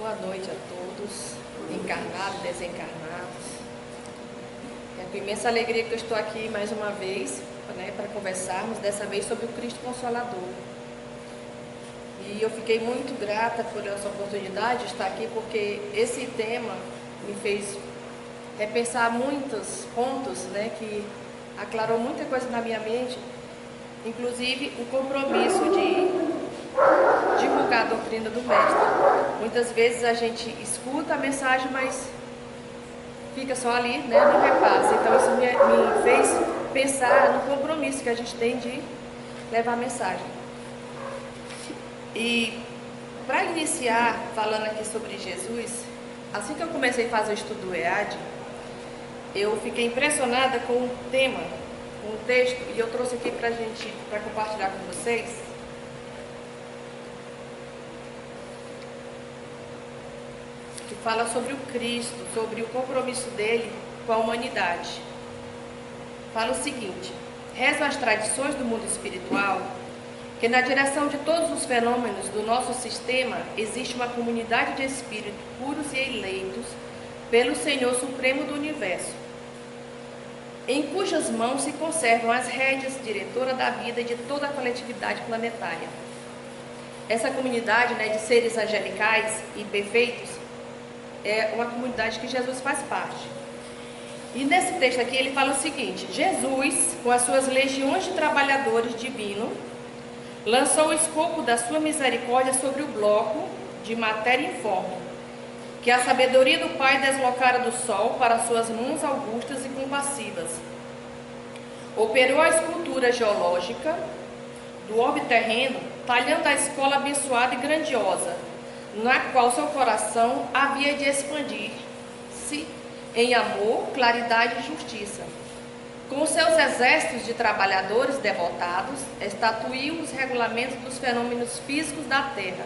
Boa noite a todos, encarnados, desencarnados. É com imensa alegria que eu estou aqui mais uma vez, para conversarmos, dessa vez sobre o Cristo Consolador. E eu fiquei muito grata por essa oportunidade de estar aqui, porque esse tema me fez repensar muitos pontos, que aclarou muita coisa na minha mente, inclusive o compromisso de divulgar a doutrina do Mestre. Muitas vezes a gente escuta a mensagem, mas fica só ali, não repassa. Então isso me fez pensar no compromisso que a gente tem de levar a mensagem. E para iniciar falando aqui sobre Jesus, assim que eu comecei a fazer o estudo do EAD, eu fiquei impressionada com o tema, com o texto, e eu trouxe aqui para compartilhar com vocês. Que fala sobre o Cristo, sobre o compromisso dele com a humanidade. Fala o seguinte: rezam as tradições do mundo espiritual que na direção de todos os fenômenos do nosso sistema existe uma comunidade de espíritos puros e eleitos pelo Senhor Supremo do Universo, em cujas mãos se conservam as rédeas diretoras da vida e de toda a coletividade planetária. Essa comunidade, de seres angelicais e perfeitos, é uma comunidade que Jesus faz parte. E nesse texto aqui ele fala o seguinte: Jesus, com as suas legiões de trabalhadores divinos, lançou o escopo da sua misericórdia sobre o bloco de matéria informe, que a sabedoria do Pai deslocara do sol para suas mãos augustas e compassivas. Operou a escultura geológica do orbe terreno, talhando a escola abençoada e grandiosa, na qual seu coração havia de expandir-se em amor, claridade e justiça. Com seus exércitos de trabalhadores devotados, estatuiu os regulamentos dos fenômenos físicos da Terra.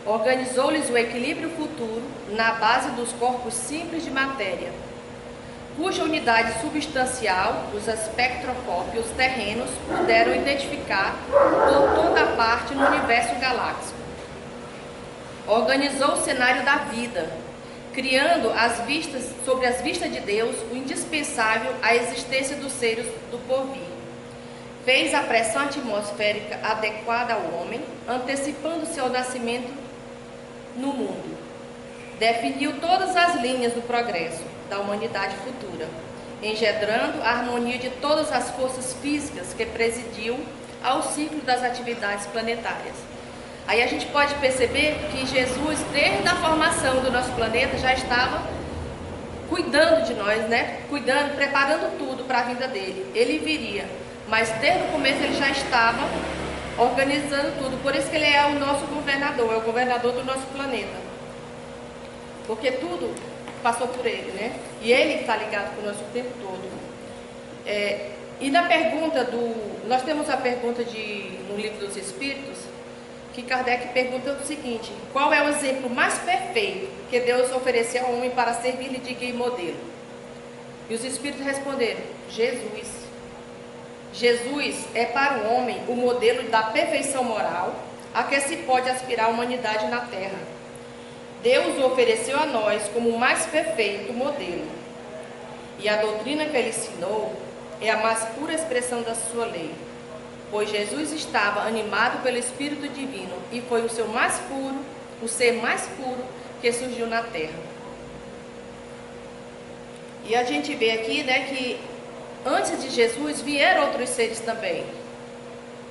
Organizou-lhes o equilíbrio futuro na base dos corpos simples de matéria, cuja unidade substancial os espectroscópios terrenos puderam identificar por toda parte no universo galáctico. Organizou o cenário da vida, criando sobre as vistas de Deus o indispensável à existência dos seres do porvir. Fez a pressão atmosférica adequada ao homem, antecipando-se ao nascimento no mundo. Definiu todas as linhas do progresso da humanidade futura, engendrando a harmonia de todas as forças físicas que presidiu ao ciclo das atividades planetárias. Aí a gente pode perceber que Jesus, desde a formação do nosso planeta, já estava cuidando de nós, cuidando, preparando tudo para a vinda dele. Ele viria, mas desde o começo ele já estava organizando tudo. Por isso que ele é o nosso governador, é o governador do nosso planeta. Porque tudo passou por ele, E ele está ligado conosco o tempo todo. E na pergunta nós temos a pergunta no Livro dos Espíritos, que Kardec pergunta o seguinte: qual é o exemplo mais perfeito que Deus ofereceu ao homem para servir-lhe de guia e modelo? E os Espíritos responderam: Jesus. Jesus é para o homem o modelo da perfeição moral a que se pode aspirar a humanidade na Terra. Deus o ofereceu a nós como o mais perfeito modelo. E a doutrina que ele ensinou é a mais pura expressão da sua lei, pois Jesus estava animado pelo Espírito Divino e foi o ser mais puro que surgiu na Terra. E a gente vê aqui, que antes de Jesus vieram outros seres também,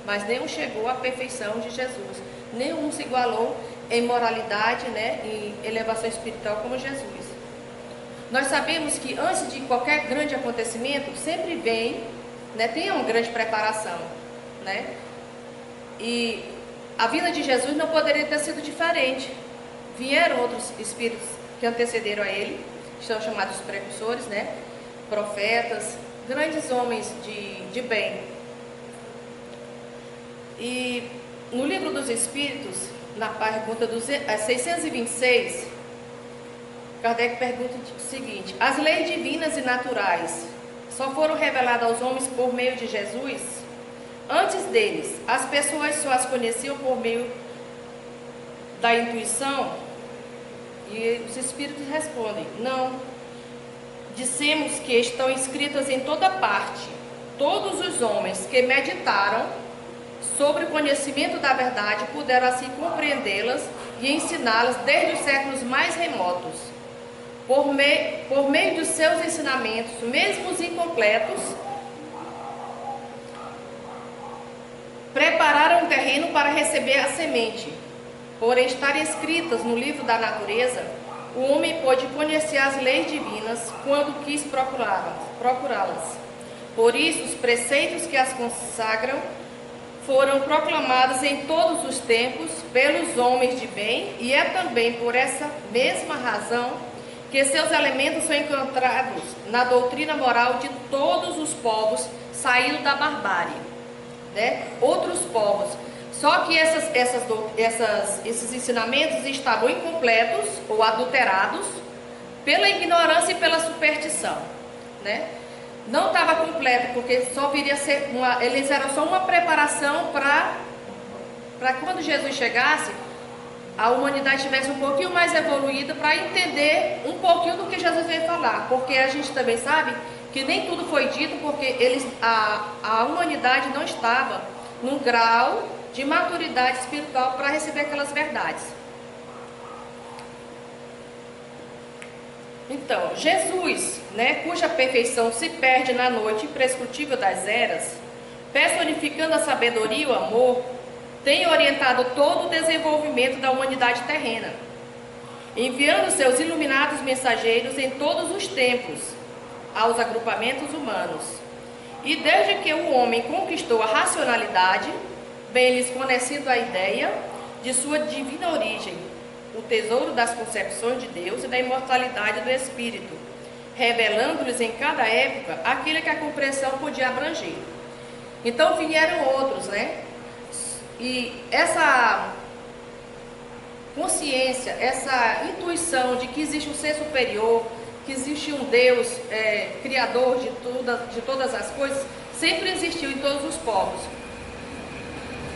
mas nenhum chegou à perfeição de Jesus, nenhum se igualou em moralidade, em elevação espiritual como Jesus. Nós sabemos que antes de qualquer grande acontecimento sempre vem, tem uma grande preparação. E a vinda de Jesus não poderia ter sido diferente. Vieram outros espíritos que antecederam a ele, que são chamados precursores, profetas, grandes homens de bem. E no Livro dos Espíritos, na pergunta 626, Kardec pergunta o seguinte: as leis divinas e naturais só foram reveladas aos homens por meio de Jesus? Antes deles, as pessoas só as conheciam por meio da intuição? E os espíritos respondem: não. Dissemos que estão escritas em toda parte. Todos os homens que meditaram sobre o conhecimento da verdade puderam assim compreendê-las e ensiná-las desde os séculos mais remotos. Por meio dos seus ensinamentos, mesmo os incompletos, prepararam o terreno para receber a semente. Por estarem escritas no livro da natureza, o homem pôde conhecer as leis divinas quando quis procurá-las. Por isso, os preceitos que as consagram foram proclamados em todos os tempos pelos homens de bem, e é também por essa mesma razão que seus elementos são encontrados na doutrina moral de todos os povos saídos da barbárie, né? Outros povos. Só que esses ensinamentos estavam incompletos ou adulterados pela ignorância e pela superstição, né? Não estava completo, porque só viria a ser eles eram só uma preparação para quando Jesus chegasse, a humanidade estivesse um pouquinho mais evoluída para entender um pouquinho do que Jesus veio falar. Porque a gente também sabe que nem tudo foi dito, porque a humanidade não estava num grau de maturidade espiritual para receber aquelas verdades. Então, Jesus, né, cuja perfeição se perde na noite imprescrutível das eras, personificando a sabedoria e o amor, tem orientado todo o desenvolvimento da humanidade terrena, enviando seus iluminados mensageiros em todos os tempos aos agrupamentos humanos. E desde que o homem conquistou a racionalidade, bem lhes conhecido a ideia de sua divina origem, o tesouro das concepções de Deus e da imortalidade do Espírito, revelando-lhes em cada época aquilo que a compreensão podia abranger. Então vieram outros, né? E essa consciência, essa intuição de que existe um ser superior, que existe um Deus criador de todas as coisas, sempre existiu em todos os povos.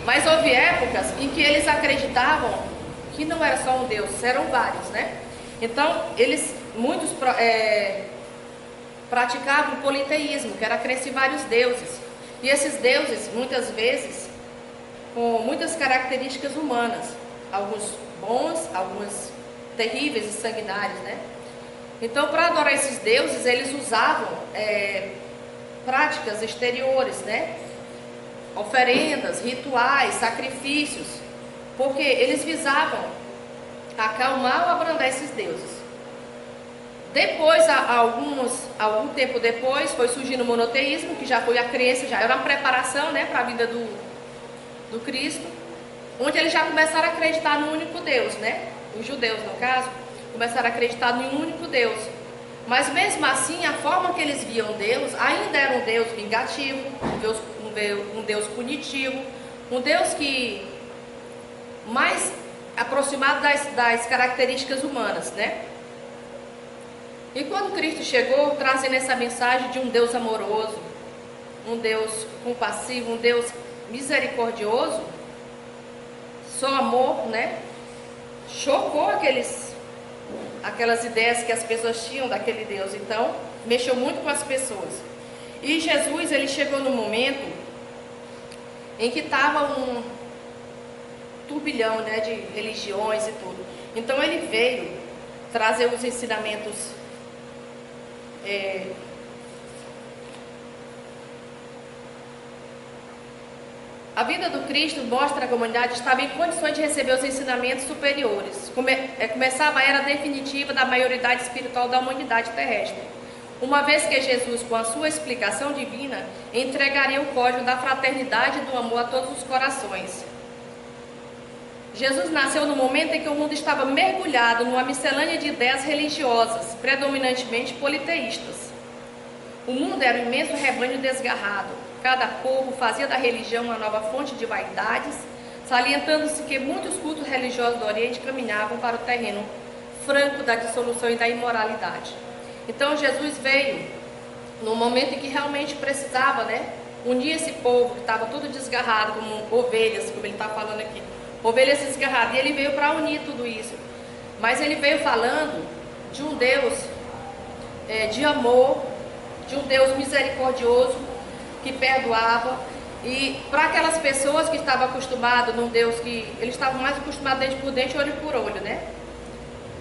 Mas houve épocas em que eles acreditavam que não era só um Deus, eram vários, né? Então, muitos praticavam o politeísmo, que era crença em vários deuses. E esses deuses, muitas vezes, com muitas características humanas, alguns bons, alguns terríveis e sanguinários, né? Então, para adorar esses deuses, eles usavam práticas exteriores, né? Oferendas, rituais, sacrifícios, porque eles visavam acalmar ou abrandar esses deuses. Depois, algum tempo depois, foi surgindo o monoteísmo, que já foi a crença, já era uma preparação, né, para a vida do Cristo, onde eles já começaram a acreditar no único Deus, né? Os judeus, no caso, começaram a acreditar no único Deus. Mas mesmo assim, a forma que eles viam Deus ainda era um Deus vingativo, um Deus punitivo, um Deus que mais aproximado das características humanas, né? E quando Cristo chegou, trazendo essa mensagem de um Deus amoroso, um Deus compassivo, um Deus misericordioso, só amor, né? Chocou aquelas ideias que as pessoas tinham daquele Deus. Então, mexeu muito com as pessoas. E Jesus, ele chegou no momento em que estava um turbilhão, né, de religiões e tudo. Então ele veio trazer os ensinamentos a vida do Cristo mostra que a humanidade estava em condições de receber os ensinamentos superiores. Começava a era definitiva da maioridade espiritual da humanidade terrestre, uma vez que Jesus, com a sua explicação divina, entregaria o código da fraternidade e do amor a todos os corações. Jesus nasceu no momento em que o mundo estava mergulhado numa miscelânea de ideias religiosas, predominantemente politeístas. O mundo era um imenso rebanho desgarrado. Cada povo fazia da religião uma nova fonte de vaidades, salientando-se que muitos cultos religiosos do Oriente caminhavam para o terreno franco da dissolução e da imoralidade. Então Jesus veio no momento em que realmente precisava, né, unir esse povo que estava todo desgarrado, como ovelhas, como ele está falando aqui. Ovelhas desgarradas, e ele veio para unir tudo isso. Mas ele veio falando de um Deus de amor, de um Deus misericordioso, que perdoava. E para aquelas pessoas que estavam acostumadas num Deus que eles estavam mais acostumados dente por dente, olho por olho, né?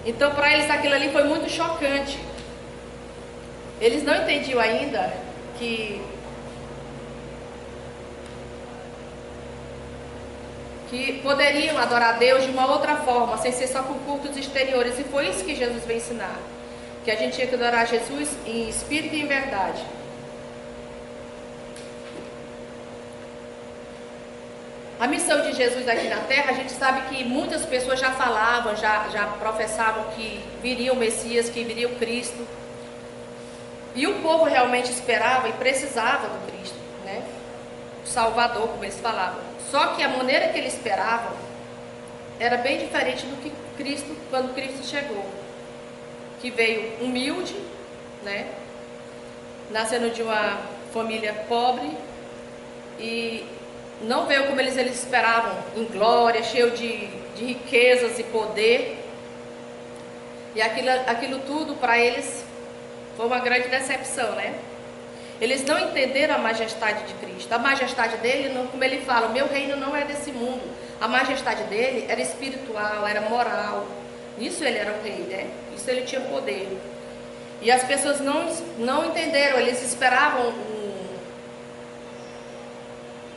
Então para eles aquilo ali foi muito chocante. Eles não entendiam ainda que poderiam adorar a Deus de uma outra forma, sem ser só com cultos exteriores. E foi isso que Jesus veio ensinar, que a gente tinha que adorar Jesus em espírito e em verdade. A missão de Jesus aqui na terra, a gente sabe que muitas pessoas já falavam, já professavam que viria o Messias, que viria o Cristo. E o povo realmente esperava e precisava do Cristo, né? O Salvador, como eles falavam. Só que a maneira que eles esperavam era bem diferente do que Cristo, quando Cristo chegou. Que veio humilde, né? Nascendo de uma família pobre e não veio como eles esperavam, em glória, cheio de riquezas e poder. E aquilo tudo para eles foi uma grande decepção, né? Eles não entenderam a majestade de Cristo. A majestade dele, como ele fala, o meu reino não é desse mundo. A majestade dele era espiritual, era moral. Nisso ele era o rei, né? Isso ele tinha poder. E as pessoas não entenderam, eles esperavam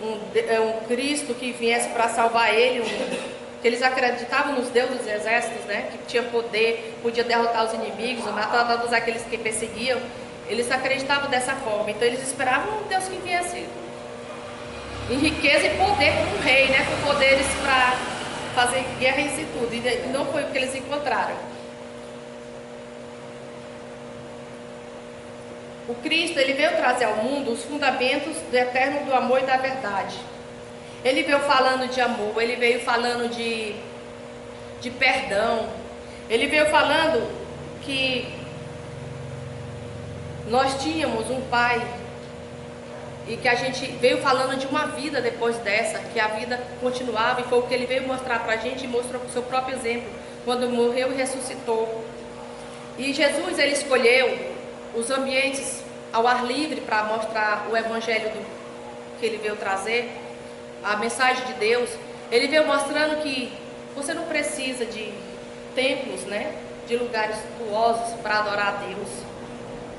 um Cristo que viesse para salvar ele, que eles acreditavam nos deuses dos exércitos, né? Que tinha poder, podia derrotar os inimigos, matar todos aqueles que perseguiam. Eles acreditavam dessa forma, então eles esperavam um Deus que viesse em riqueza e poder como um rei, né? Com poderes para fazer guerra e isso tudo, e não foi o que eles encontraram. O Cristo, ele veio trazer ao mundo os fundamentos do eterno do amor e da verdade. Ele veio falando de amor, ele veio falando de perdão. Ele veio falando que nós tínhamos um Pai e que a gente veio falando de uma vida depois dessa, que a vida continuava, e foi o que ele veio mostrar para a gente e mostrou com o seu próprio exemplo, quando morreu e ressuscitou. E Jesus, ele escolheu os ambientes ao ar livre para mostrar o evangelho que ele veio trazer, a mensagem de Deus. Ele veio mostrando que você não precisa de templos, né? De lugares suntuosos para adorar a Deus,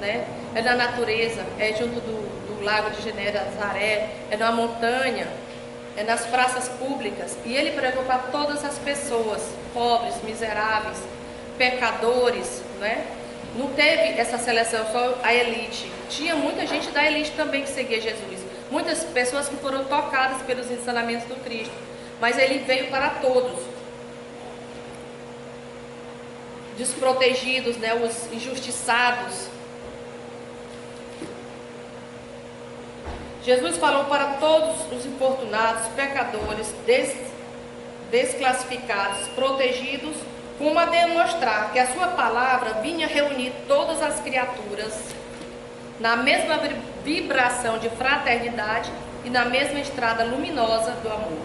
né? É na natureza, é junto do lago de Genezaré, é na montanha, é nas praças públicas. E ele pregou para todas as pessoas, pobres, miseráveis, pecadores, né? Não teve essa seleção, só a elite. Tinha muita gente da elite também que seguia Jesus. Muitas pessoas que foram tocadas pelos ensinamentos do Cristo. Mas ele veio para todos. Desprotegidos, né? Os injustiçados. Jesus falou para todos os infortunados, pecadores, desclassificados, protegidos, como a demonstrar que a sua palavra vinha reunir todas as criaturas na mesma vibração de fraternidade e na mesma estrada luminosa do amor.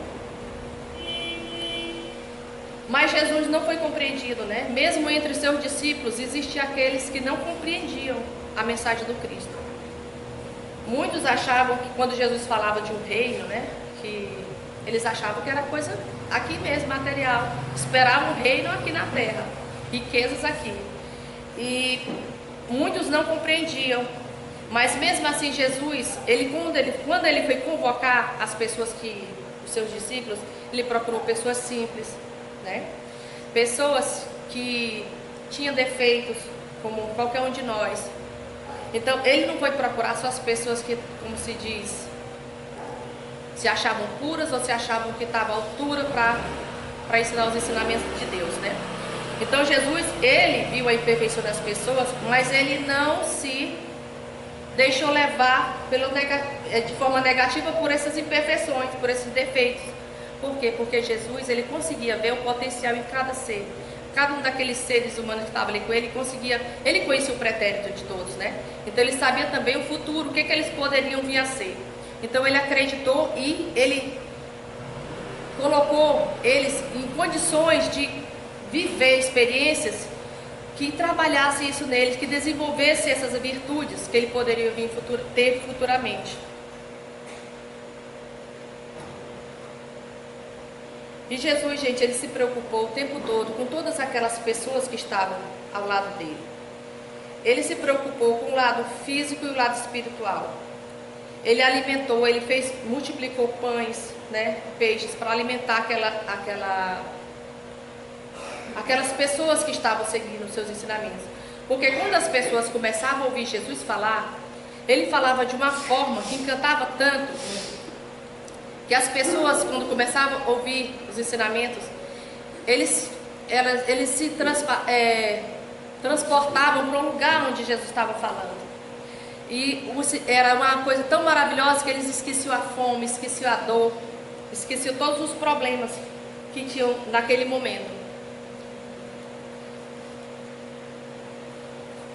Mas Jesus não foi compreendido, né? Mesmo entre seus discípulos existiam aqueles que não compreendiam a mensagem do Cristo. Muitos achavam que quando Jesus falava de um reino, né? Que eles achavam que era coisa aqui mesmo, material. Esperavam um reino aqui na terra, riquezas aqui. E muitos não compreendiam. Mas mesmo assim Jesus, quando ele foi convocar as pessoas os seus discípulos, ele procurou pessoas simples, né? Pessoas que tinham defeitos, como qualquer um de nós. Então ele não foi procurar só as pessoas que, como se diz, se achavam puras ou se achavam que estavam à altura para ensinar os ensinamentos de Deus, né? Então Jesus, ele viu a imperfeição das pessoas, mas ele não se deixou levar de forma negativa por essas imperfeições, por esses defeitos. Por quê? Porque Jesus, ele conseguia ver o potencial em cada ser. Cada um daqueles seres humanos que estavam ali com ele, ele conhecia o pretérito de todos, né? Então ele sabia também o futuro, o que eles poderiam vir a ser. Então ele acreditou e ele colocou eles em condições de viver experiências que trabalhassem isso nele, que desenvolvesse essas virtudes que ele poderia vir ter futuramente. E Jesus, gente, ele se preocupou o tempo todo com todas aquelas pessoas que estavam ao lado dele. Ele se preocupou com o lado físico e o lado espiritual. Ele alimentou, ele multiplicou pães, né, peixes, para alimentar aquelas pessoas que estavam seguindo os seus ensinamentos. Porque quando as pessoas começavam a ouvir Jesus falar, ele falava de uma forma que encantava tanto, que as pessoas, quando começavam a ouvir os ensinamentos, eles se transportavam para um lugar onde Jesus estava falando. E era uma coisa tão maravilhosa que eles esqueciam a fome, esqueciam a dor, esqueciam todos os problemas que tinham naquele momento.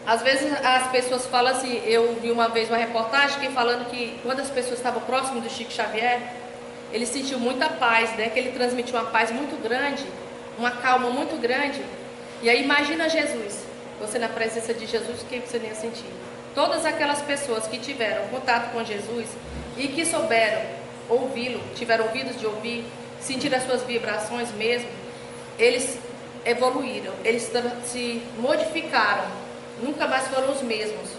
Às vezes as pessoas falam assim, eu vi uma vez uma reportagem falando que quando as pessoas estavam próximas do Chico Xavier, ele sentiu muita paz, né? Que ele transmitiu uma paz muito grande, uma calma muito grande. E aí imagina Jesus, você na presença de Jesus, o que você nem ia sentir? Todas aquelas pessoas que tiveram contato com Jesus e que souberam ouvi-lo, tiveram ouvidos de ouvir, sentiram as suas vibrações mesmo, eles evoluíram, eles se modificaram, nunca mais foram os mesmos.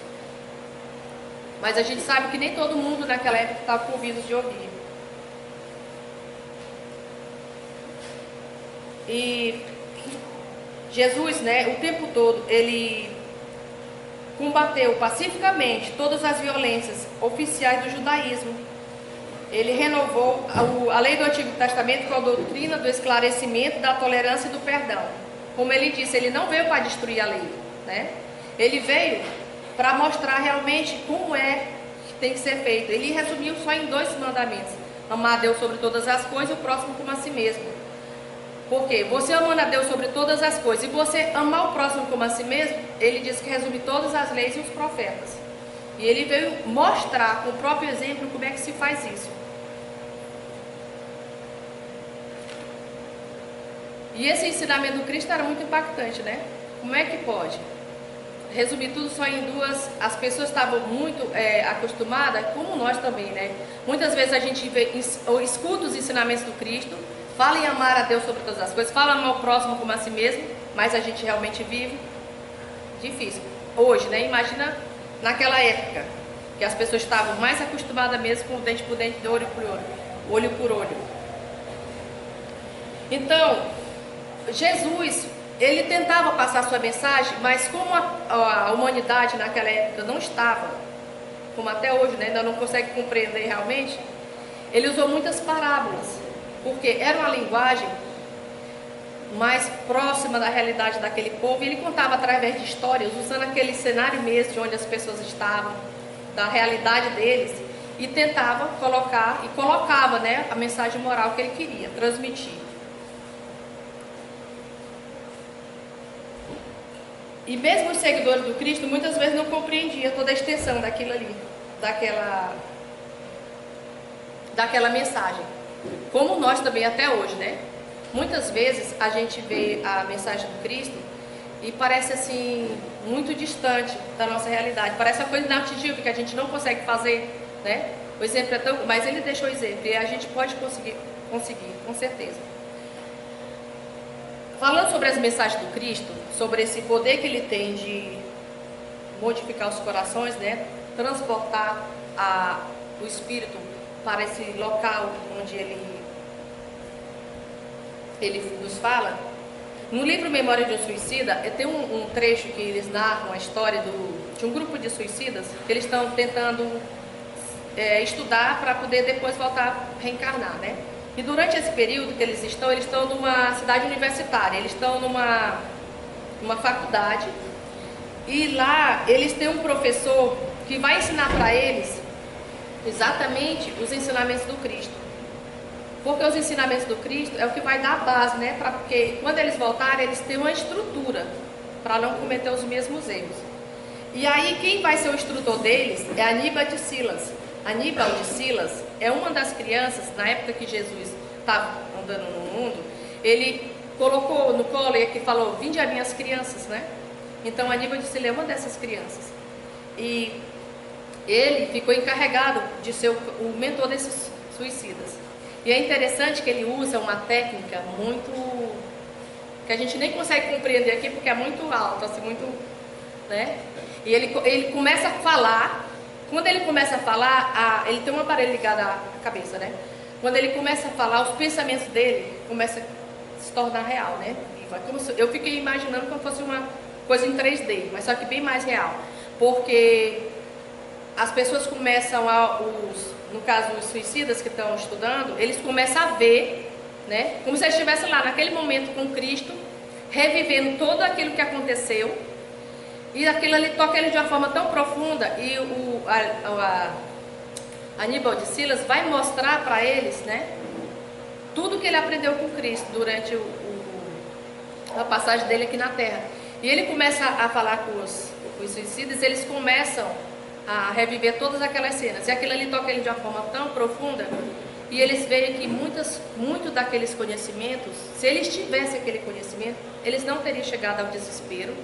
Mas a gente sabe que nem todo mundo naquela época estava com ouvidos de ouvir. E Jesus, né, o tempo todo, ele combateu pacificamente todas as violências oficiais do judaísmo. Ele renovou a lei do Antigo Testamento com a doutrina do esclarecimento, da tolerância e do perdão. Como ele disse, ele não veio para destruir a lei, né? Ele veio para mostrar realmente como é que tem que ser feito. Ele resumiu só em 2 mandamentos: amar a Deus sobre todas as coisas e o próximo como a si mesmo. Porque você amando a Deus sobre todas as coisas e você amar o próximo como a si mesmo, ele diz que resume todas as leis e os profetas. E ele veio mostrar com o próprio exemplo como é que se faz isso. E esse ensinamento do Cristo era muito impactante, né? Como é que pode? Resumir tudo só em 2, as pessoas estavam muito acostumadas, como nós também, né? Muitas vezes a gente escuta os ensinamentos do Cristo, fala em amar a Deus sobre todas as coisas, fala amar o próximo como a si mesmo, mas a gente realmente vive difícil. Hoje, né? Imagina naquela época, que as pessoas estavam mais acostumadas mesmo com dente por dente, olho por olho, olho por olho. Então, Jesus, ele tentava passar sua mensagem, mas como a humanidade naquela época não estava, como até hoje, né? Ainda não consegue compreender realmente, ele usou muitas parábolas. Porque era uma linguagem mais próxima da realidade daquele povo, e ele contava através de histórias, usando aquele cenário mesmo de onde as pessoas estavam, da realidade deles, e tentava colocava, né, a mensagem moral que ele queria transmitir. E mesmo os seguidores do Cristo muitas vezes não compreendiam toda a extensão daquilo ali, daquela mensagem. Como nós também até hoje, né? Muitas vezes a gente vê a mensagem do Cristo e parece assim, muito distante da nossa realidade. Parece uma coisa inatingível que a gente não consegue fazer, né? O exemplo é tão... Mas ele deixou o exemplo e a gente pode conseguir, com certeza. Falando sobre as mensagens do Cristo, sobre esse poder que ele tem de modificar os corações, né? Transportar o Espírito para esse local onde ele nos fala. No livro Memória de um Suicida, tem um trecho que eles narram a história de um grupo de suicidas que eles estão tentando estudar para poder depois voltar a reencarnar, né? E durante esse período que eles estão numa cidade universitária, eles estão numa faculdade, e lá eles têm um professor que vai ensinar para eles exatamente os ensinamentos do Cristo. Porque os ensinamentos do Cristo é o que vai dar a base, né? Porque quando eles voltarem, eles têm uma estrutura para não cometer os mesmos erros. E aí quem vai ser o instrutor deles é Aníbal de Silas. Aníbal de Silas é uma das crianças, na época que Jesus estava andando no mundo, ele colocou no colo e que falou: vinde a minhas crianças, né? Então Aníbal de Sila é uma dessas crianças. E ele ficou encarregado de ser o mentor desses suicidas. E é interessante que ele usa uma técnica muito... que a gente nem consegue compreender aqui porque é muito alto, assim, muito... né? E ele começa a falar. Quando ele começa a falar, ele tem um aparelho ligado à cabeça, né? Quando ele começa a falar, os pensamentos dele começam a se tornar real, né? Eu fiquei imaginando como fosse uma coisa em 3D, mas só que bem mais real. Porque as pessoas começam no caso os suicidas que estão estudando, eles começam a ver, né? Como se eles estivessem lá naquele momento com Cristo, revivendo tudo aquilo que aconteceu. E aquilo ali toca ele de uma forma tão profunda. E Aníbal de Silas vai mostrar para eles, né, tudo que ele aprendeu com Cristo durante a passagem dele aqui na terra. E ele começa a falar com os suicidas, eles começam a reviver todas aquelas cenas. E aquilo ali toca ele de uma forma tão profunda. E eles veem que muito daqueles conhecimentos, se eles tivessem aquele conhecimento, eles não teriam chegado ao desespero,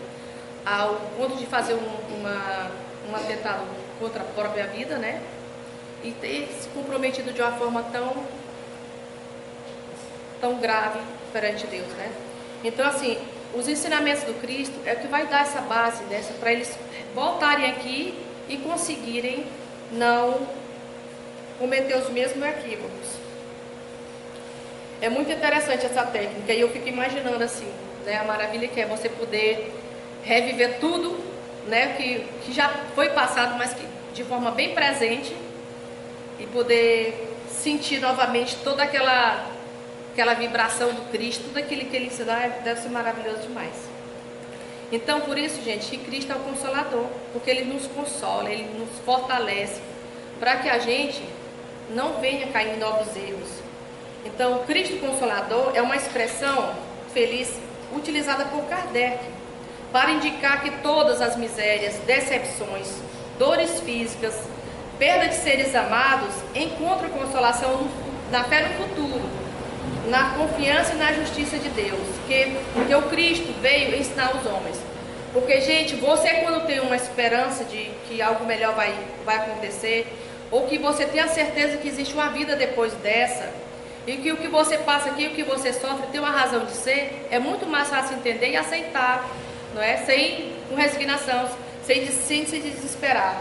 ao ponto de fazer um atentado contra a própria vida, né? E ter se comprometido de uma forma tão grave perante Deus, né? Então, assim, os ensinamentos do Cristo é o que vai dar essa base para eles voltarem aqui e conseguirem não cometer os mesmos equívocos. É muito interessante essa técnica e eu fico imaginando assim, né, a maravilha que é você poder reviver tudo, né, que já foi passado, mas que de forma bem presente, e poder sentir novamente toda aquela vibração do Cristo, tudo aquilo que ele ensina, deve ser maravilhoso demais. Então, por isso, gente, que Cristo é o Consolador, porque Ele nos consola, Ele nos fortalece, para que a gente não venha cair em novos erros. Então, o Cristo Consolador é uma expressão feliz utilizada por Kardec, para indicar que todas as misérias, decepções, dores físicas, perda de seres amados, encontram consolação na fé no futuro, na confiança e na justiça de Deus, porque o Cristo veio ensinar os homens. Porque, gente, você quando tem uma esperança de que algo melhor vai acontecer, ou que você tem a certeza que existe uma vida depois dessa, e que o que você passa aqui, o que você sofre, tem uma razão de ser, é muito mais fácil entender e aceitar, não é? Com resignação, sem se desesperar.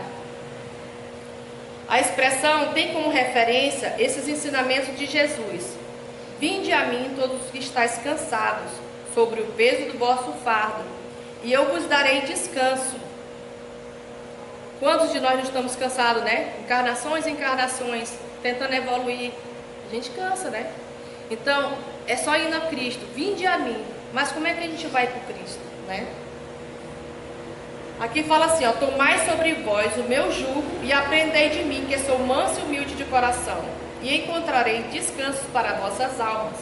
A expressão tem como referência esses ensinamentos de Jesus. Vinde a mim todos os que estáis cansados, sobre o peso do vosso fardo, e eu vos darei descanso. Quantos de nós não estamos cansados, né? Encarnações e encarnações, tentando evoluir. A gente cansa, né? Então, é só ir a Cristo. Vinde a mim. Mas como é que a gente vai para o Cristo, né? Aqui fala assim, ó: tomai sobre vós o meu jugo e aprendei de mim, que sou manso e humilde de coração, e encontrarei descanso para vossas almas,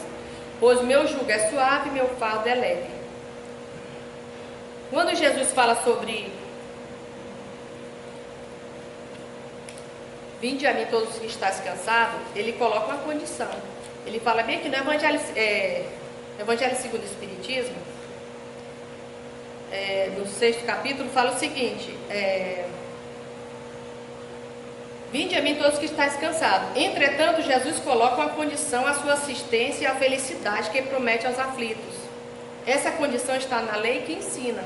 pois meu jugo é suave e meu fardo é leve. Quando Jesus fala sobre vinde a mim todos os que estáis cansados, ele coloca uma condição. Ele fala bem aqui no Evangelho segundo o Espiritismo, no 6º capítulo, fala o seguinte: vinde a mim todos os que estáis cansados. Entretanto, Jesus coloca uma condição à sua assistência e à felicidade que ele promete aos aflitos. Essa condição está na lei que ensina.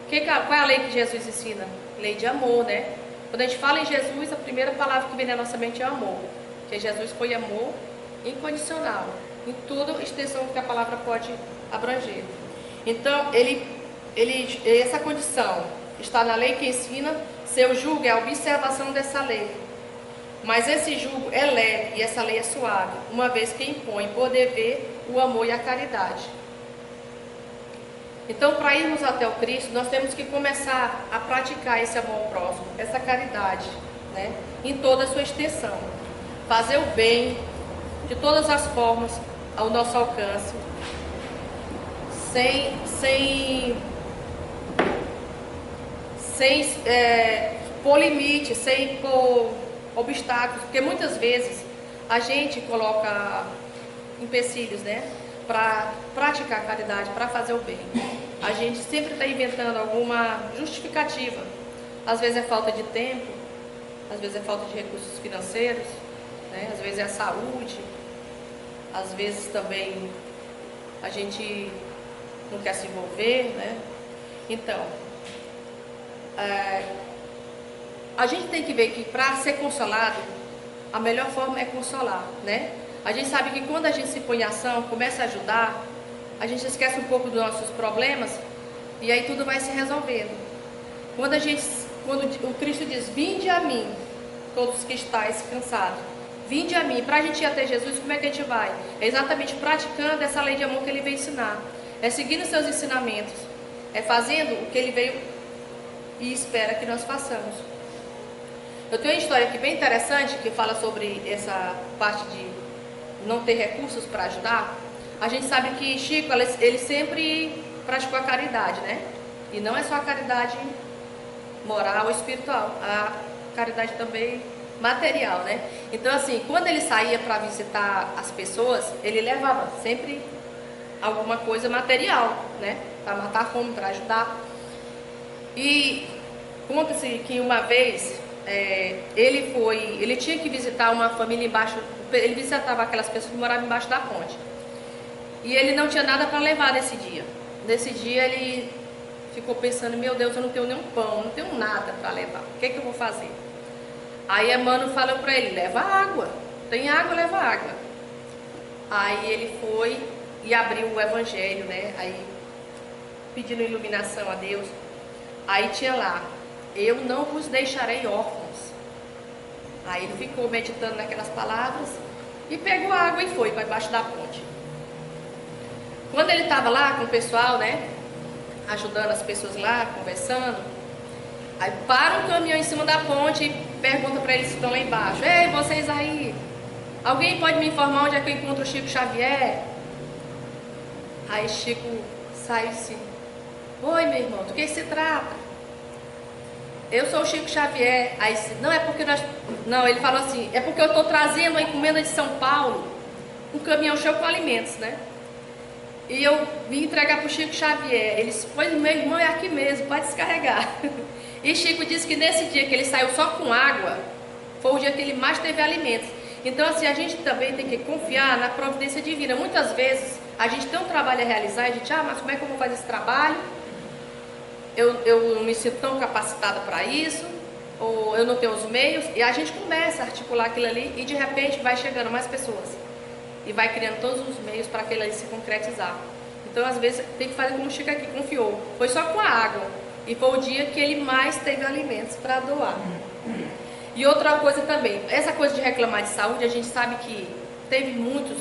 Qual é a lei que Jesus ensina? Lei de amor, né? Quando a gente fala em Jesus, a primeira palavra que vem na nossa mente é amor. Porque Jesus foi amor incondicional, em toda a extensão que a palavra pode abranger. Então, essa condição está na lei que ensina. Seu jugo é a observação dessa lei. Mas esse jugo é leve e essa lei é suave, uma vez que impõe por dever o amor e a caridade. Então, para irmos até o Cristo, nós temos que começar a praticar esse amor ao próximo, essa caridade, né, em toda a sua extensão. Fazer o bem de todas as formas ao nosso alcance, sem pôr limite, sem pôr obstáculos, porque muitas vezes a gente coloca empecilhos, né? para praticar a caridade, para fazer o bem. A gente sempre está inventando alguma justificativa. Às vezes é falta de tempo, às vezes é falta de recursos financeiros, né? Às vezes é a saúde, às vezes também a gente não quer se envolver, né? Então, a gente tem que ver que para ser consolado, a melhor forma é consolar, né? A gente sabe que quando a gente se põe em ação, começa a ajudar, a gente esquece um pouco dos nossos problemas e aí tudo vai se resolvendo. Quando o Cristo diz, vinde a mim, todos que estáis cansados, vinde a mim. Para a gente ir até Jesus, como é que a gente vai? É exatamente praticando essa lei de amor que ele veio ensinar. É seguindo os seus ensinamentos. É fazendo o que ele veio e espera que nós façamos. Eu tenho uma história aqui bem interessante que fala sobre essa parte de não ter recursos para ajudar. A gente sabe que Chico, ele sempre praticou a caridade, né? E não é só a caridade moral ou espiritual, a caridade também material, né? Então, assim, quando ele saía para visitar as pessoas, ele levava sempre alguma coisa material, né? Para matar a fome, para ajudar. E conta-se que uma vez ele tinha que visitar uma família embaixo, ele visitava aquelas pessoas que moravam embaixo da ponte. E ele não tinha nada para levar nesse dia. Nesse dia ele ficou pensando, meu Deus, eu não tenho nenhum pão, não tenho nada para levar. O que é que eu vou fazer? Aí Emmanuel falou para ele, leva água. Tem água, leva água. Aí ele foi e abriu o evangelho, né? Aí pedindo iluminação a Deus. Aí tinha lá, eu não vos deixarei órfãos. Aí ele ficou meditando naquelas palavras e pegou a água e foi para debaixo da ponte. Quando ele estava lá com o pessoal, né, ajudando as pessoas lá, conversando, aí para um caminhão em cima da ponte e pergunta para eles que estão lá embaixo, ei, vocês aí, alguém pode me informar onde é que eu encontro o Chico Xavier? Aí Chico saiu assim, oi meu irmão, do que se trata? Eu sou o Chico Xavier. Aí não é porque nós... Não, ele falou assim, é porque eu estou trazendo uma encomenda de São Paulo, um caminhão cheio com alimentos, né? E eu vim entregar para o Chico Xavier. Ele disse, pois meu irmão é aqui mesmo, pode descarregar. E Chico disse que nesse dia que ele saiu só com água, foi o dia que ele mais teve alimentos. Então assim, a gente também tem que confiar na providência divina. Muitas vezes a gente tem um trabalho a realizar e a gente, mas como é que eu vou fazer esse trabalho? Eu não me sinto tão capacitada para isso, ou eu não tenho os meios, e a gente começa a articular aquilo ali e de repente vai chegando mais pessoas e vai criando todos os meios para aquilo ali se concretizar. Então às vezes tem que fazer como o Chico aqui confiou, foi só com a água, e foi o dia que ele mais teve alimentos para doar. E outra coisa também, essa coisa de reclamar de saúde, a gente sabe que teve muitos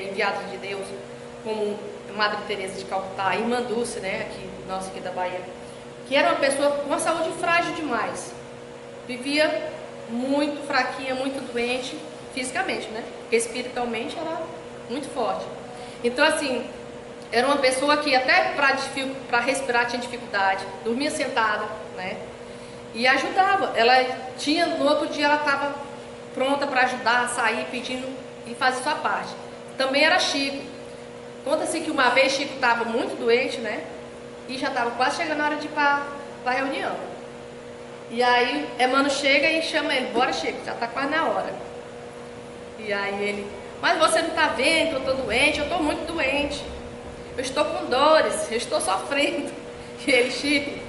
enviados de Deus, como Madre Teresa de Calcutá, Irmã Dulce, né, nossa aqui da Bahia, que era uma pessoa com uma saúde frágil demais, vivia muito fraquinha, muito doente fisicamente, né? Porque espiritualmente era muito forte. Então assim, era uma pessoa que até para respirar tinha dificuldade, dormia sentada, né? E ajudava. Ela tinha, no outro dia ela estava pronta para ajudar, sair pedindo e fazer sua parte. Também era Chico. Conta-se que uma vez Chico estava muito doente, né? E já estava quase chegando a hora de ir para a reunião. E aí Emmanuel chega e chama ele, bora Chico, já está quase na hora. E aí ele, mas você não está vendo que eu estou doente? Eu estou muito doente. Eu estou com dores, eu estou sofrendo. E ele, Chico,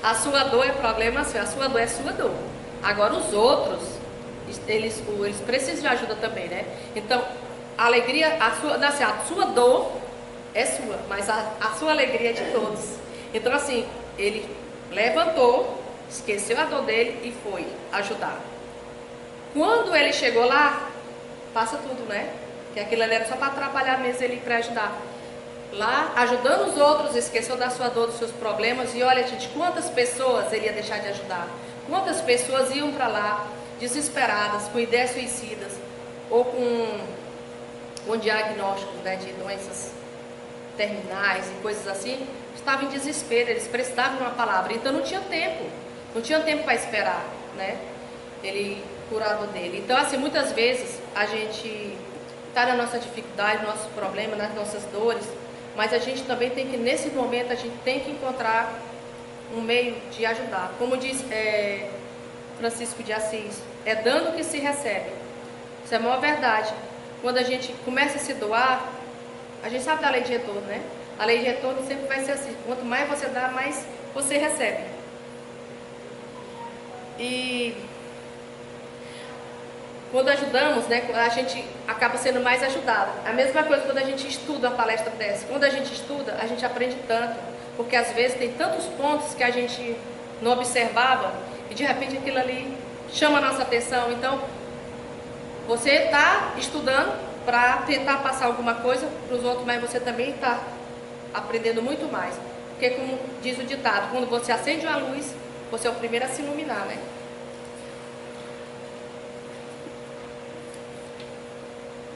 a sua dor é problema seu, a sua dor é sua dor. Agora os outros, eles precisam de ajuda também, né? Então, a alegria, a sua dor é sua, mas a sua alegria é de todos. Então assim, ele levantou, esqueceu a dor dele e foi ajudar. Quando ele chegou lá, passa tudo, né? Que aquilo ali era só para atrapalhar mesmo ele para ajudar. Lá, ajudando os outros, esqueceu da sua dor, dos seus problemas. E olha, gente, quantas pessoas ele ia deixar de ajudar? Quantas pessoas iam para lá, desesperadas, com ideias suicidas, ou com diagnósticos, né, de doenças terminais e coisas assim, estavam em desespero, eles precisavam de uma palavra. Então não tinha tempo para esperar, né? Ele curar a dor dele. Então assim, muitas vezes a gente está na nossa dificuldade, nos nossos problemas, nas nossas dores, mas a gente também tem que, nesse momento, a gente tem que encontrar um meio de ajudar. Como diz Francisco de Assis, é dando que se recebe. Isso é a maior verdade. Quando a gente começa a se doar, a gente sabe da lei de retorno, né? A lei de retorno sempre vai ser assim, quanto mais você dá, mais você recebe. E quando ajudamos, né, a gente acaba sendo mais ajudado. A mesma coisa quando a gente estuda uma palestra dessa. Quando a gente estuda, a gente aprende tanto, porque às vezes tem tantos pontos que a gente não observava e de repente aquilo ali chama a nossa atenção. Então, você está estudando para tentar passar alguma coisa para os outros, mas você também está aprendendo muito mais. Porque, como diz o ditado, quando você acende uma luz, você é o primeiro a se iluminar, né?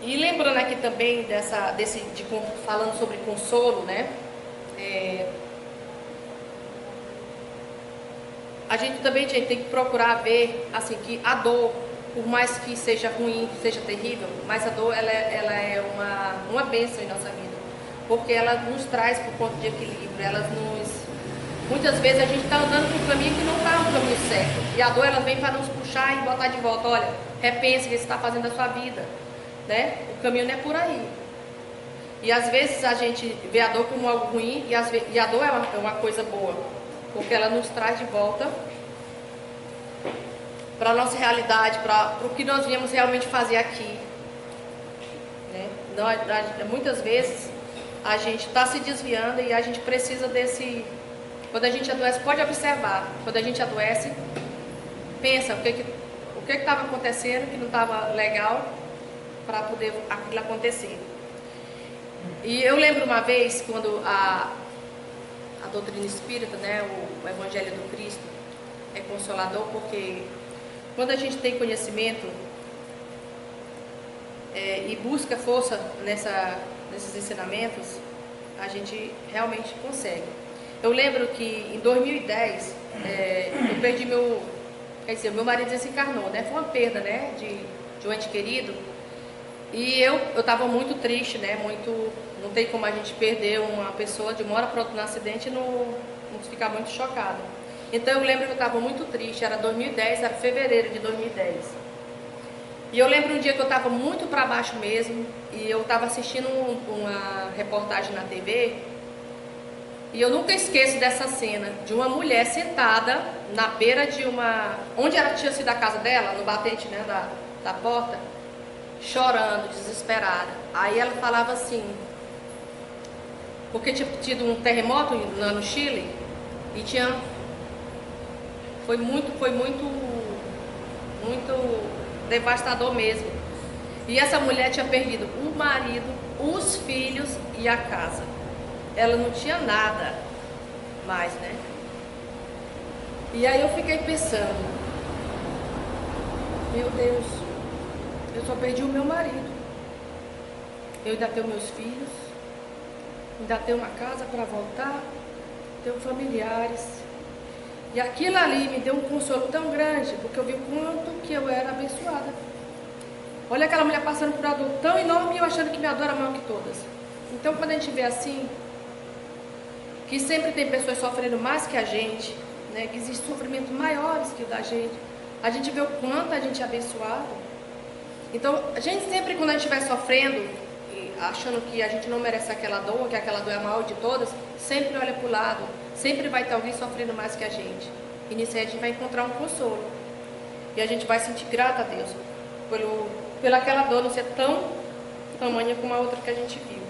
E lembrando aqui também falando sobre consolo, né? A gente também tem que procurar ver, assim, que a dor, por mais que seja ruim, que seja terrível, mas a dor, ela é uma bênção em nossa vida. Porque ela nos traz para o ponto de equilíbrio, muitas vezes a gente está andando por um caminho que não está um caminho certo. E a dor, ela vem para nos puxar e botar de volta. Olha, repense o que você está fazendo da sua vida, né? O caminho não é por aí. E às vezes a gente vê a dor como algo ruim e a dor é uma coisa boa, porque ela nos traz de volta para a nossa realidade, para o que nós viemos realmente fazer aqui, né? Muitas vezes a gente está se desviando e a gente precisa desse... Quando a gente adoece, pode observar, quando a gente adoece, pensa o que estava acontecendo, que não estava legal, para poder aquilo acontecer. E eu lembro uma vez, quando a doutrina espírita, né, o Evangelho do Cristo, é consolador, porque quando a gente tem conhecimento e busca força nesses ensinamentos, a gente realmente consegue. Eu lembro que em 2010, eu perdi meu marido desencarnou, né? Foi uma perda, né, de um ente querido. E eu estava muito triste, né? Não tem como a gente perder uma pessoa de uma hora para outra no acidente e não ficar muito chocado. Então eu lembro que eu estava muito triste, era 2010, era fevereiro de 2010. E eu lembro um dia que eu estava muito para baixo mesmo, e eu estava assistindo uma reportagem na TV, e eu nunca esqueço dessa cena, de uma mulher sentada na beira de onde tinha sido a casa dela, no batente, né, da porta, chorando, desesperada. Aí ela falava assim, porque tinha tido um terremoto lá no Chile, e foi muito devastador mesmo. E essa mulher tinha perdido o marido, os filhos e a casa. Ela não tinha nada mais, né? E aí eu fiquei pensando, meu Deus, eu só perdi o meu marido. Eu ainda tenho meus filhos, ainda tenho uma casa para voltar, tenho familiares. E aquilo ali me deu um consolo tão grande, porque eu vi o quanto que eu era abençoada. Olha aquela mulher passando por uma dor tão enorme e eu achando que minha dor era maior que todas. Então quando a gente vê assim, que sempre tem pessoas sofrendo mais que a gente, né, que existem sofrimentos maiores que o da gente, a gente vê o quanto a gente é abençoado. Então, a gente sempre, quando a gente estiver sofrendo, e achando que a gente não merece aquela dor, que aquela dor é a maior de todas, sempre olha para o lado, sempre vai ter alguém sofrendo mais que a gente. E nisso aí a gente vai encontrar um consolo. E a gente vai sentir grata a Deus pela aquela dor não ser tão tamanha como a outra que a gente viu.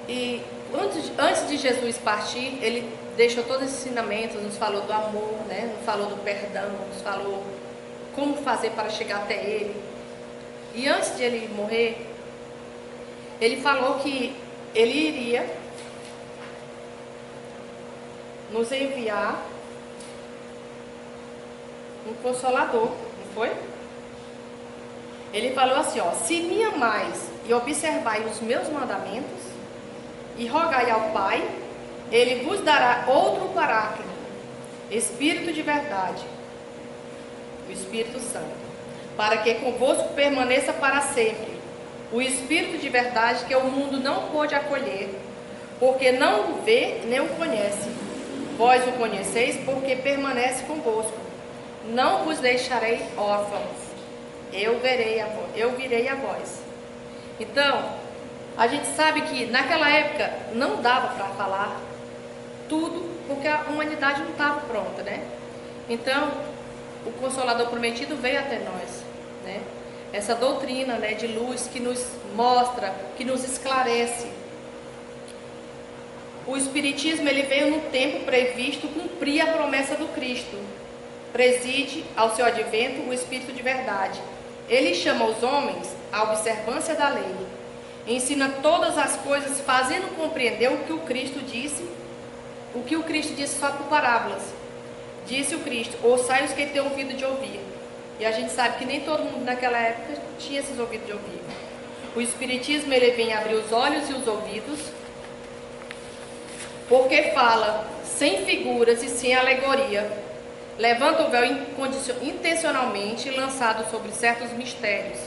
E antes de Jesus partir, ele deixou todos esses ensinamentos, nos falou do amor, né? Nos falou do perdão, nos falou como fazer para chegar até ele. E antes de ele morrer, ele falou que ele iria nos enviar um consolador, não foi? Ele falou assim, ó: se me amais e observai os meus mandamentos e rogai ao Pai, ele vos dará outro Paráclito, Espírito de verdade, o Espírito Santo, para que convosco permaneça para sempre o Espírito de verdade que o mundo não pôde acolher, porque não o vê nem o conhece. Vós o conheceis, porque permanece convosco. Não vos deixarei órfãos, eu virei a vós. Então, a gente sabe que naquela época não dava para falar tudo, porque a humanidade não estava pronta, né? Então, o Consolador prometido veio até nós, né? Essa doutrina, né, de luz que nos mostra, que nos esclarece. O Espiritismo, ele veio no tempo previsto cumprir a promessa do Cristo. Preside ao seu advento o Espírito de verdade. Ele chama os homens à observância da lei. Ensina todas as coisas, fazendo compreender o que o Cristo disse só por parábolas. Disse o Cristo: ouçai os que têm ouvido de ouvir. E a gente sabe que nem todo mundo naquela época tinha esses ouvidos de ouvir. O Espiritismo, ele vem abrir os olhos e os ouvidos, porque fala sem figuras e sem alegoria. Levanta o véu intencionalmente lançado sobre certos mistérios.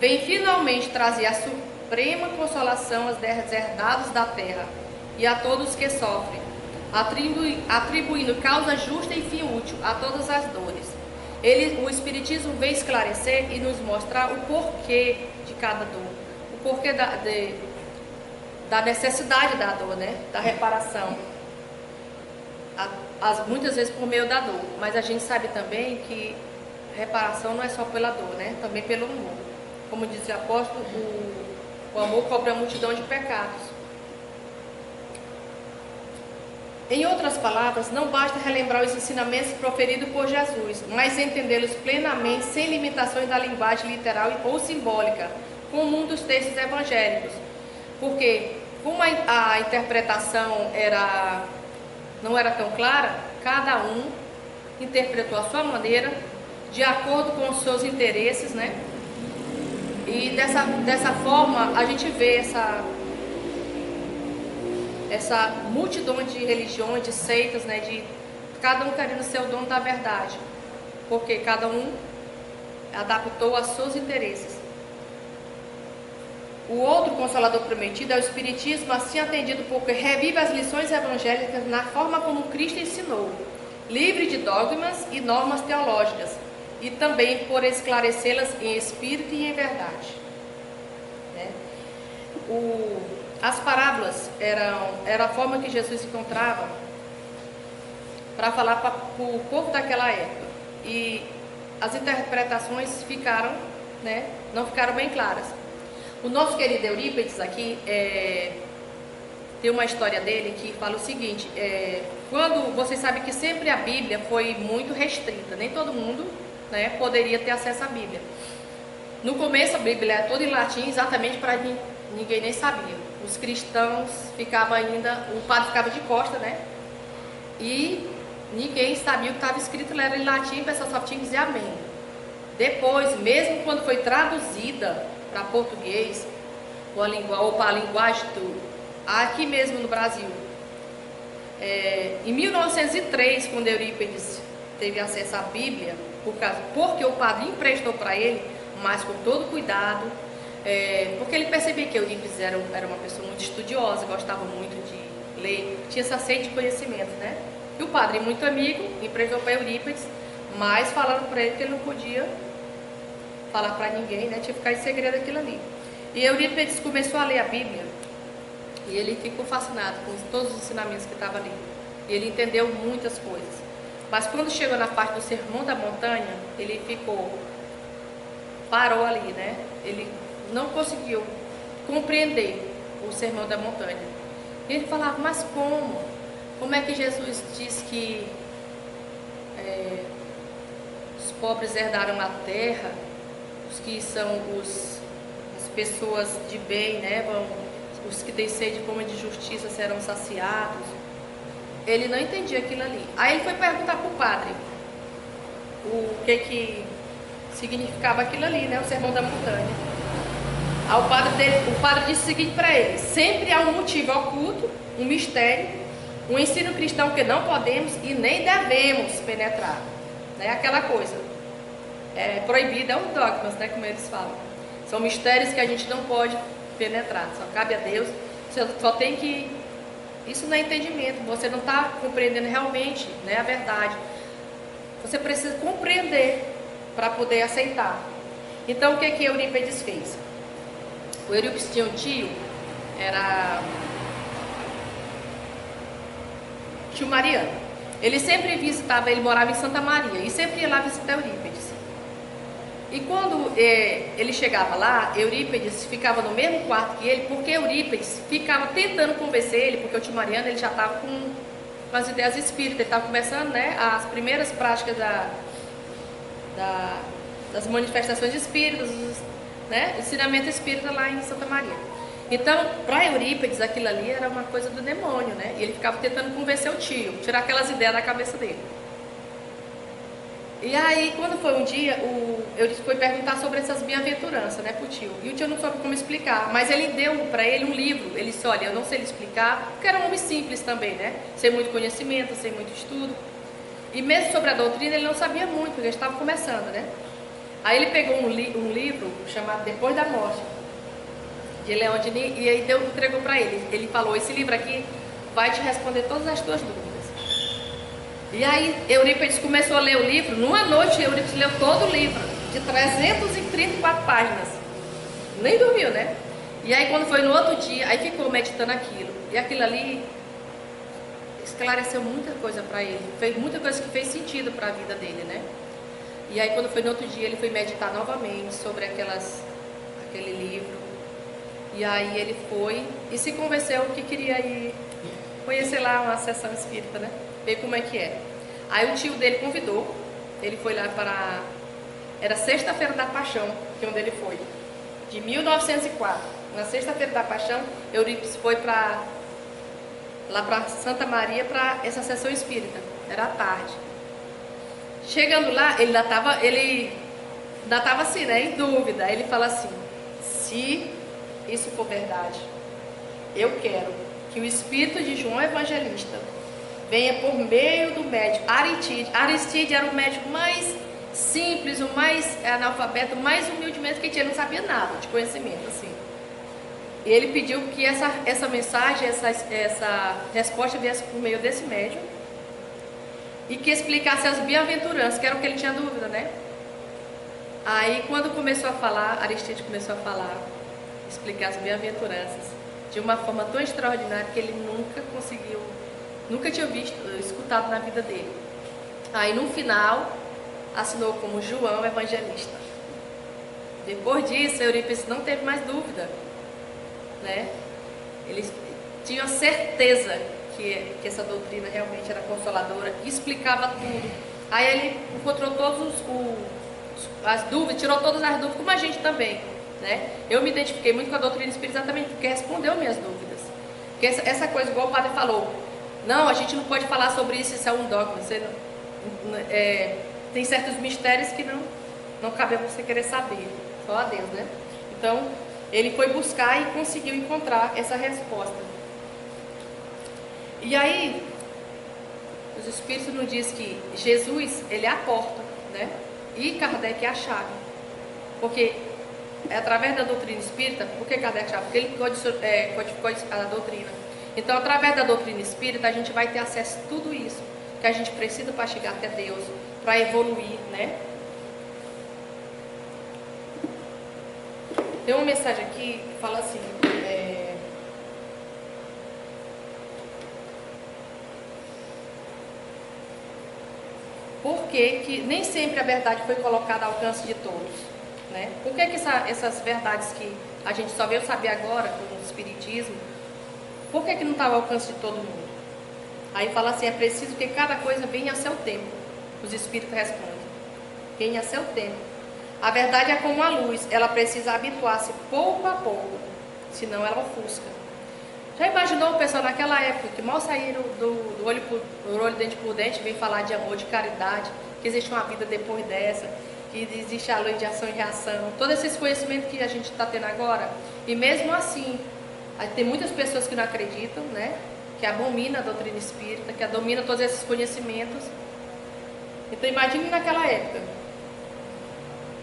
Vem finalmente trazer a suprema consolação aos deserdados da terra e a todos que sofrem, atribuindo causa justa e fim útil a todas as dores. O Espiritismo vem esclarecer e nos mostrar o porquê de cada dor, o porquê da necessidade da dor, né? Da reparação. Muitas vezes por meio da dor, mas a gente sabe também que reparação não é só pela dor, né? Também pelo amor. Como diz o apóstolo, o amor cobre a multidão de pecados. Em outras palavras, não basta relembrar os ensinamentos proferidos por Jesus, mas entendê-los plenamente, sem limitações da linguagem literal ou simbólica, comum dos textos evangélicos. Porque, como a interpretação não era tão clara, cada um interpretou a sua maneira, de acordo com os seus interesses, né? E dessa forma, a gente vê essa multidão de religiões, de seitas, né, de cada um querendo ser o dono da verdade, porque cada um adaptou aos seus interesses. O outro Consolador prometido é o Espiritismo, assim atendido, porque revive as lições evangélicas na forma como Cristo ensinou, livre de dogmas e normas teológicas, e também por esclarecê-las em espírito e em verdade, né? As parábolas era a forma que Jesus encontrava para falar para o povo daquela época. E as interpretações não ficaram bem claras. O nosso querido Eurípides aqui, tem uma história dele que fala o seguinte: quando vocês sabem que sempre a Bíblia foi muito restrita, nem todo mundo, né, poderia ter acesso à Bíblia. No começo a Bíblia era toda em latim, exatamente para ninguém nem sabia. Os cristãos ficavam o padre ficava de costa, né? E ninguém sabia o que estava escrito, era em latim, o pessoal só tinha que dizer amém. Depois, mesmo quando foi traduzida para português, ou para a linguagem aqui mesmo no Brasil, em 1903, quando Eurípides teve acesso à Bíblia, porque o padre emprestou para ele, mas com todo cuidado, porque ele percebia que Eurípides era uma pessoa muito estudiosa, gostava muito de ler, tinha essa sede de conhecimento, né? E o padre, muito amigo, emprestou para Eurípides, mas falaram para ele que ele não podia falar para ninguém, né? Tinha que ficar em segredo aquilo ali. E Eurípides começou a ler a Bíblia e ele ficou fascinado com todos os ensinamentos que estavam ali. E ele entendeu muitas coisas. Mas quando chegou na parte do Sermão da Montanha, ele parou ali, né? Ele não conseguiu compreender o Sermão da Montanha. E ele falava: mas como? Como é que Jesus diz que os pobres herdaram a terra, os que são as pessoas de bem, né? Os que têm sede de fome de justiça serão saciados. Ele não entendia aquilo ali. Aí ele foi perguntar para o padre o que significava aquilo ali, né? O Sermão da Montanha. Aí o padre disse o seguinte para ele: sempre há um motivo oculto, um mistério, um ensino cristão que não podemos e nem devemos penetrar, né? Aquela coisa. proibido, é um dogmas, né, como eles falam. São mistérios que a gente não pode penetrar, só cabe a Deus. Você só tem que... Isso não é entendimento, você não está compreendendo realmente, né, a verdade. Você precisa compreender para poder aceitar. Então, o que Eurípides fez? O Eurípides tinha um tio, era tio Mariano. Ele sempre visitava, ele morava em Santa Maria, e sempre ia lá visitar Eurípides. E quando ele chegava lá, Eurípides ficava no mesmo quarto que ele, porque Eurípides ficava tentando convencer ele, porque o tio Mariano ele já estava com as ideias espíritas, ele estava começando, né, as primeiras práticas das manifestações espíritas, né, ensinamento espírita lá em Santa Maria. Então, para Eurípides, aquilo ali era uma coisa do demônio, né? E ele ficava tentando convencer o tio, tirar aquelas ideias da cabeça dele. E aí, quando foi um dia, eu fui perguntar sobre essas bem-aventuranças, né, pro tio. E o tio não soube como explicar, mas ele deu para ele um livro. Ele disse, olha, eu não sei lhe explicar, porque era um homem simples também, né? Sem muito conhecimento, sem muito estudo. E mesmo sobre a doutrina, ele não sabia muito, porque ele estava começando, né? Aí ele pegou um livro chamado Depois da Morte, de Leon Denis, e aí entregou para ele. Ele falou, esse livro aqui vai te responder todas as tuas dúvidas. E aí Eurípides começou a ler o livro. Numa noite Eurípides leu todo o livro, de 334 páginas. Nem dormiu, né? E aí quando foi no outro dia, aí ficou meditando aquilo. E aquilo ali esclareceu muita coisa para ele. Fez muita coisa que fez sentido para a vida dele, né? E aí quando foi no outro dia, ele foi meditar novamente sobre aquele livro. E aí ele foi e se convenceu que queria ir conhecer lá uma sessão espírita, né? Ver como é que é. Aí o tio dele convidou, ele foi lá era Sexta-feira da Paixão, que é onde ele foi, de 1904. Na Sexta-feira da Paixão, Eurípides foi lá para Santa Maria para essa sessão espírita, era à tarde. Chegando lá, ele ainda estava assim, né, em dúvida. Aí ele fala assim, se isso for verdade, eu quero que o espírito de João Evangelista venha por meio do médico Aristide. Aristide era o médico mais simples, o mais analfabeto, o mais humilde mesmo, que ele não sabia nada de conhecimento, assim. E ele pediu que essa mensagem, essa resposta viesse por meio desse médium e que explicasse as bem-aventuranças, que era o que ele tinha dúvida, né? Aí quando começou a falar, Aristide começou a falar, explicar as bem-aventuranças de uma forma tão extraordinária que ele nunca tinha escutado na vida dele. Aí no final assinou como João Evangelista. Depois disso, Eurípides não teve mais dúvida, né? Ele tinha certeza que essa doutrina realmente era consoladora, explicava tudo. Aí ele encontrou as dúvidas, tirou todas as dúvidas, como a gente também, né? Eu me identifiquei muito com a doutrina espírita exatamente porque respondeu minhas dúvidas. Porque essa coisa, igual o padre falou, não, a gente não pode falar sobre isso, isso é um dogma. Tem certos mistérios que não cabe a você querer saber, só a Deus, né? Então, ele foi buscar e conseguiu encontrar essa resposta. E aí, os Espíritos nos dizem que Jesus, ele é a porta, né? E Kardec é a chave. Porque é através da doutrina espírita, por que Kardec é a chave? Porque ele codificou a doutrina. Então, através da doutrina espírita, a gente vai ter acesso a tudo isso que a gente precisa para chegar até Deus, para evoluir, né? Tem uma mensagem aqui que fala assim, por que nem sempre a verdade foi colocada ao alcance de todos, né? Por que essas verdades que a gente só veio saber agora com o Espiritismo, por que não está ao alcance de todo mundo? Aí fala assim, é preciso que cada coisa venha a seu tempo. Os Espíritos respondem, venha a seu tempo. A verdade é como a luz, ela precisa habituar-se pouco a pouco, senão ela ofusca. Já imaginou o pessoal naquela época, que mal saíram do olho dente por dente, vem falar de amor, de caridade, que existe uma vida depois dessa, que existe a lei de ação e reação, todos esses conhecimentos que a gente está tendo agora, e mesmo assim, tem muitas pessoas que não acreditam, né? Que abomina a doutrina espírita, que abomina todos esses conhecimentos. Então imagine naquela época.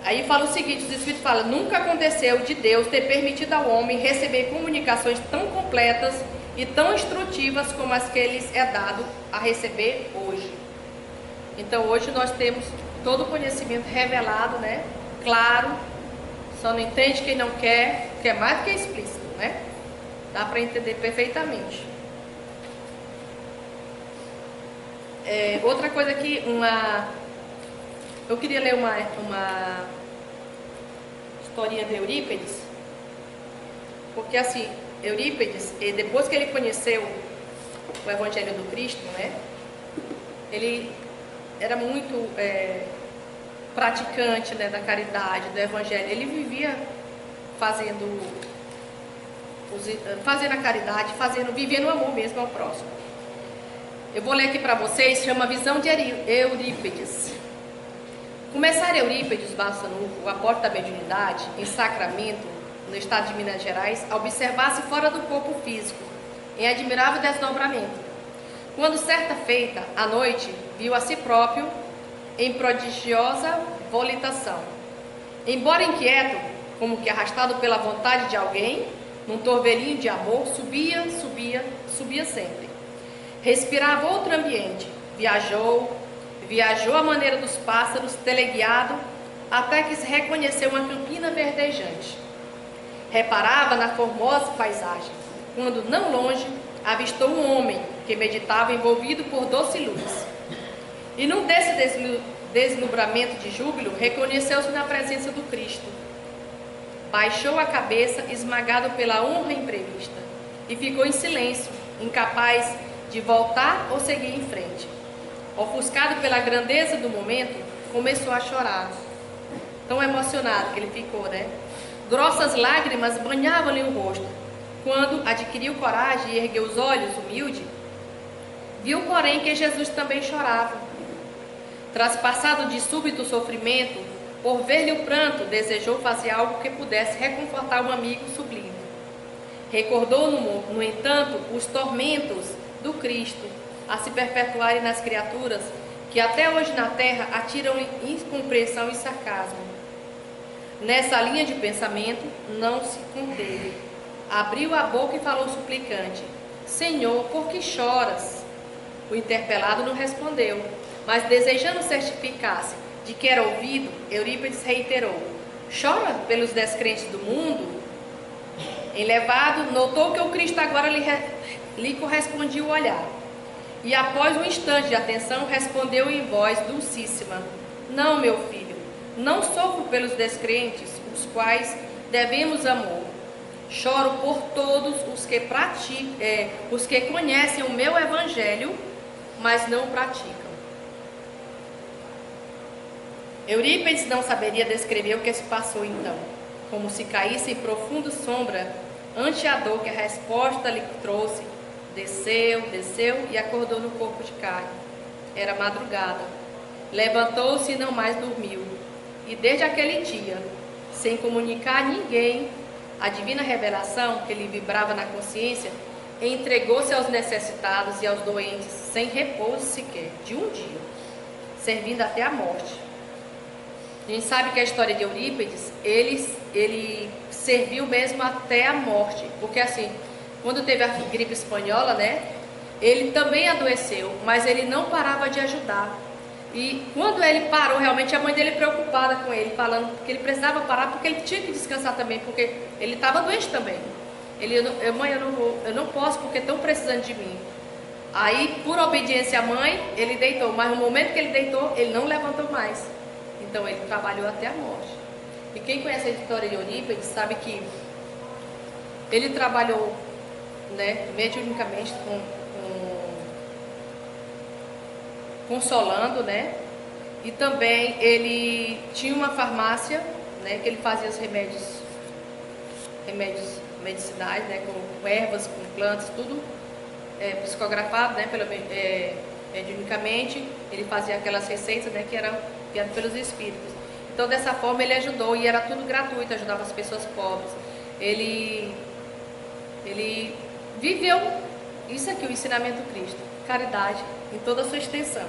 Aí fala o seguinte, os Espíritos falam: nunca aconteceu de Deus ter permitido ao homem receber comunicações tão completas e tão instrutivas como as que lhes é dado a receber hoje. Então hoje nós temos todo o conhecimento revelado, né? Claro, só não entende quem não quer, que é mais do que explícito, né? Dá para entender perfeitamente. Outra coisa aqui, eu queria ler uma historinha de Eurípides, porque assim, Eurípides, depois que ele conheceu o Evangelho do Cristo, né? Ele era muito praticante, né, da caridade, do Evangelho. Ele vivia fazendo a caridade, vivendo o amor mesmo ao próximo. Eu vou ler aqui para vocês, chama Visão de Eurípides. Começar Eurípides Barçanufo, a porta da mediunidade, em Sacramento, no estado de Minas Gerais, a observar-se fora do corpo físico, em admirável desdobramento. Quando certa feita, à noite, viu a si próprio em prodigiosa volitação. Embora inquieto, como que arrastado pela vontade de alguém, num torvelinho de amor, subia sempre. Respirava outro ambiente, viajou à maneira dos pássaros, teleguiado, até que se reconheceu uma campina verdejante. Reparava na formosa paisagem, quando, não longe, avistou um homem que meditava envolvido por doce luz. E num desse deslumbramento de júbilo, reconheceu-se na presença do Cristo. Baixou a cabeça, esmagado pela honra imprevista, e ficou em silêncio, incapaz de voltar ou seguir em frente. Ofuscado pela grandeza do momento, começou a chorar. Tão emocionado que ele ficou, né? Grossas lágrimas banhavam-lhe o rosto. Quando adquiriu coragem e ergueu os olhos, humilde, viu, porém, que Jesus também chorava. Traspassado de súbito sofrimento, por ver-lhe o pranto, desejou fazer algo que pudesse reconfortar um amigo sublime. Recordou, no entanto, os tormentos do Cristo a se perpetuarem nas criaturas que até hoje na terra atiram incompreensão e sarcasmo. Nessa linha de pensamento, não se conteve. Abriu a boca e falou suplicante: Senhor, por que choras? O interpelado não respondeu, mas desejando certificar-se de que era ouvido, Eurípides reiterou: chora pelos descrentes do mundo? Enlevado, notou que o Cristo agora lhe correspondia o olhar. E após um instante de atenção, respondeu em voz dulcíssima: não, meu filho, não sofro pelos descrentes, os quais devemos amor. Choro por todos os que conhecem o meu evangelho, mas não o praticam. Eurípides não saberia descrever o que se passou então, como se caísse em profunda sombra ante a dor que a resposta lhe trouxe. Desceu e acordou no corpo de carne. Era madrugada. Levantou-se e não mais dormiu. E desde aquele dia, sem comunicar a ninguém a divina revelação que lhe vibrava na consciência, entregou-se aos necessitados e aos doentes, sem repouso sequer, de um dia, servindo até a morte. A gente sabe que a história de Eurípides, ele serviu mesmo até a morte, porque assim, quando teve a gripe espanhola, né, ele também adoeceu, mas ele não parava de ajudar. E quando ele parou, realmente a mãe dele preocupada com ele, falando que ele precisava parar porque ele tinha que descansar também, porque ele estava doente também. Mãe, eu não posso porque estão precisando de mim. Aí, por obediência à mãe, ele deitou, mas no momento que ele deitou, ele não levantou mais. Então ele trabalhou até a morte. E quem conhece a história de Eurípides sabe que ele trabalhou, né, mediunicamente consolando, né? E também ele tinha uma farmácia, né, que ele fazia os remédios medicinais, né, com ervas, com plantas, tudo psicografado, né, mediunicamente. Ele fazia aquelas receitas, né, que eram enviadas pelos espíritos. Então dessa forma ele ajudou, e era tudo gratuito, ajudava as pessoas pobres. Ele viveu isso aqui, o ensinamento do Cristo, caridade em toda a sua extensão.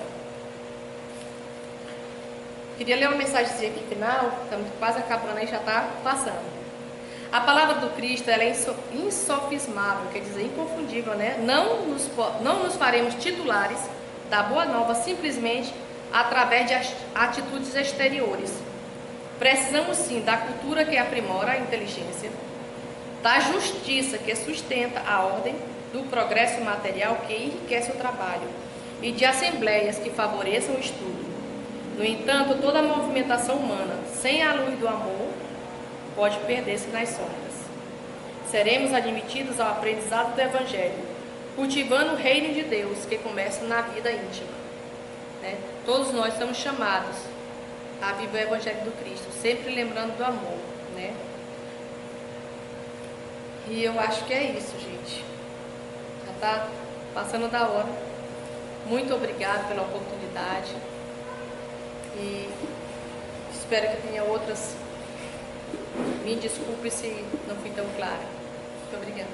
Queria ler uma mensagem aqui final, estamos quase acabando aí, já está passando. A palavra do Cristo, ela é insofismável, quer dizer, inconfundível, né? Não nos faremos titulares da boa nova simplesmente através de atitudes exteriores. Precisamos sim da cultura que aprimora a inteligência, da justiça que sustenta a ordem, do progresso material que enriquece o trabalho e de assembleias que favoreçam o estudo. No entanto, toda movimentação humana sem a luz do amor pode perder-se nas sombras. Seremos admitidos ao aprendizado do Evangelho, cultivando o reino de Deus que começa na vida íntima. Né? Todos nós somos chamados a viver o Evangelho do Cristo, sempre lembrando do amor. Né? E eu acho que é isso, gente. Já está passando da hora. Muito obrigada pela oportunidade. E espero que tenha outras. Me desculpe se não fui tão clara. Muito obrigada.